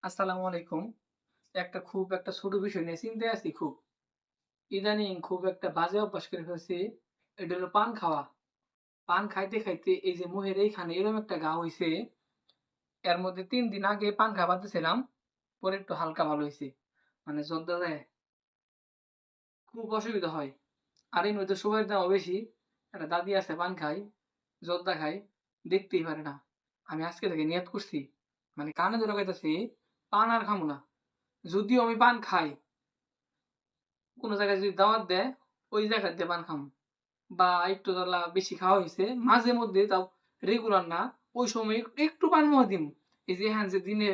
আসসালামু আলাইকুম। একটা ছোট বিষয় নিয়ে চিন্তায় আছি খুব। ইদানিং খুব একটা বাজে অভ্যাস করে ফেলছি। এটা হলো পান খাওয়া। পান খাইতে, খাইতে এই যে মুখের এইখানে এরকম একটা ঘা হইছে। এর মধ্যে ৩ দিন আগে পান খাওয়া বাদদিছিলাম। পরে একটু হালকা ভালো হইছে। মানে জর্দা দেয়, খুব অসুবিধা হয়। আর এর মধ্যে সুগারের দামও বেশি। একটা দাদি আছে পান খায়, জর্দা খায়, দেখতেই পারে না। আমি আজকে থেকে নিয়ত করছি, মানে কানে ধরে কইতাছি, পান আর খামু না। যদিও আমি পান খাই, কোন জায়গায় যদি দাওয়াত দেয়, ওই জায়গাতে পান খামু। বা একটু ধরলা বেশি খাওয়া হইছে, মাঝে মধ্যে তাও রেগুলার না, ওই সময় একটু পান মুয়া দিমু। এই যে এখান যে দিনে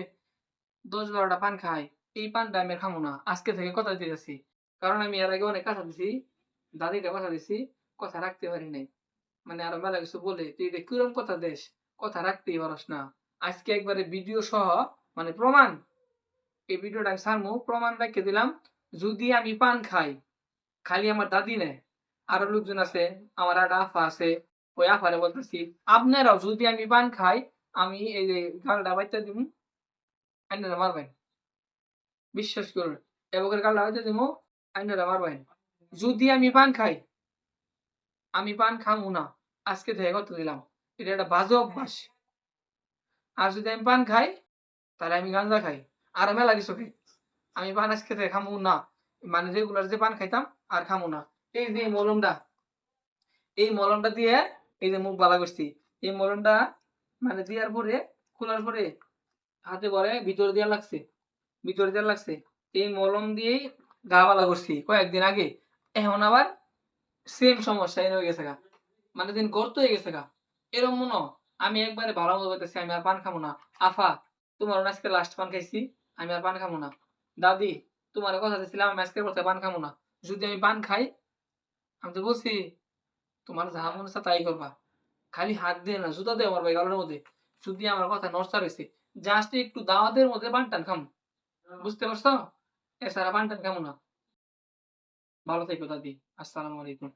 ১০-১২ টা পান খাই, এই পানটা আমি আর খামু না। আজকে থেকে কথা দিতেছি। কারণ আমি এর আগে অনেক কথা দিছি, দাদিকে কথা দিছি, কথা রাখতে পারি নাই। মানে আরো মেলা কিছু বলে, "তুই এটা কিরম কথা দেস? কথা রাখতেই পারস না।" আজকে একবারে ভিডিও সহ মানে প্রমাণ, এই ভিডিওটা আমি ছাড়মু, প্রমাণ রাইখা দিলাম। যদি আমি পান খাই, খালি আমার দাদি নেয়, আরো লোকজন আছে, আমার একটা আফা আছে, ওই আফারে বলতেছি, আপনারাও যদি আমি পান খাই, আমি এই যে গালটা বাইচ্চা দিমু, আইনারা মারবেন। বিশ্বাস করুন। এবার গালটা বাইচ্চা দিমু, আইনারা মারবেন। যদি আমি পান খাই, আমি পান খামু না। আজকে থেকে কথা দিলাম। এটা একটা বাজে অভ্যাস। আর যদি আমি পান খাই, তাহলে আমি গাঁজা খাই। আর মেলা কিছু খাই। আমি পান আজকে থেকে খামু না। মানে রেগুলার যে পান খাইতাম, আর খামু না। এই যে মলমটা, এই মলমটা দিয়ে এই যে মুখ বালা করছি। এই মলমটা মানে দেওয়ার পরে, খোলার পরে হাতে পরে ভিতরে দেয়া লাগছে। ভিতরে দেয়া লাগছে। এই মলম দিয়েই গা বালা করছি কয়েকদিন আগে। এখন আবার সেম সমস্যা এনে হয়ে গেছে গা। মানে দিন গর্ত হয়ে গেছে গা। এরকম মনে হয়, আমি একবারে ভালো মতো বলতেছি আমি আর পান খাবো না। আফা, তোমার আজকে লাস্ট পান খাইছি, আমি আর পান খাবো না। দাদি, তোমার কথা দিছিলাম আমি আজকের পর থেকে পান খাবো না। যদি আমি পান খাই, আমি তো বলছি তোমার যাহা মনে হচ্ছে তাই করবা। খালি হাত দিয়ে না, জুতা দিয়ে মারবা এই গালের মধ্যে। যদি আমার কথা নড়চড় হইছে, জাস্ট একটু দাওয়াতের মধ্যে পান-টান খামু। বুঝতে পারছো? এছাড়া পান-টান খামু না। ভালো থেকো দাদি। আসসালামু আলাইকুম।